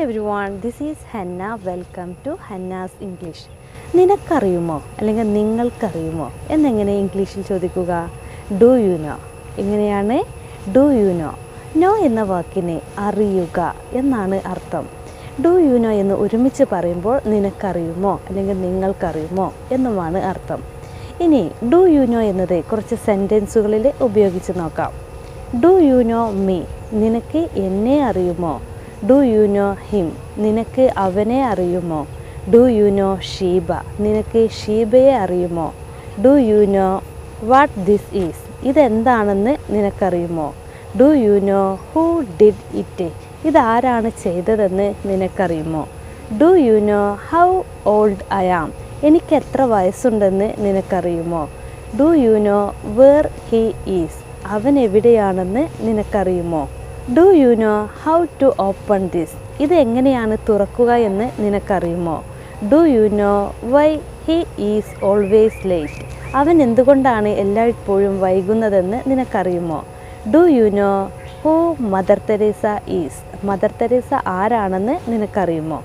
everyone, this is Henna. Welcome to Henna's English. നിനക്കറിയുമോ അല്ലെങ്കിൽ നിങ്ങൾക്കറിയുമോ എന്നെങ്ങനെ ഇംഗ്ലീഷിൽ ചോദിക്കുക? Do you know. എങ്ങനെയാണ്? Do you know. നോ എന്ന വാക്കിന് അറിയുക എന്നാണ് അർത്ഥം. ഡു യു നോ എന്ന് ഒരുമിച്ച് പറയുമ്പോൾ നിനക്കറിയുമോ അല്ലെങ്കിൽ നിങ്ങൾക്കറിയുമോ എന്നുമാണ് അർത്ഥം. ഇനി ഡു യു നോ എന്നത് കുറച്ച് സെൻറ്റൻസുകളിൽ ഉപയോഗിച്ച് നോക്കാം. ഡു യു നോ മീ, നിനക്ക് എന്നെ അറിയുമോ? ഡു യു നോ ഹിം, നിനക്ക് അവനെ അറിയുമോ? ഡു യു നോ ഷീബ, നിനക്ക് ഷീബയെ അറിയുമോ? Do you know what this is, ഇതെന്താണെന്ന് നിനക്കറിയുമോ? Do you know who did it, ഇതാരാണ് ചെയ്തതെന്ന് നിനക്കറിയുമോ? Do you know how old I am, എനിക്ക് എത്ര വയസ്സുണ്ടെന്ന് നിനക്കറിയുമോ? Do you know where he is, അവൻ എവിടെയാണെന്ന് നിനക്കറിയുമോ? Do you know how to open this, ഇത് എങ്ങനെയാണ് തുറക്കുക എന്ന് നിനക്കറിയുമോ? Do you know why he is always late, അവൻ എന്തുകൊണ്ടാണ് എല്ലായ്പ്പോഴും വൈകുന്നതെന്ന് നിനക്കറിയുമോ? Do you know who mother Teresa is, Mother Teresa ആരാണെന്ന് നിനക്കറിയുമോ?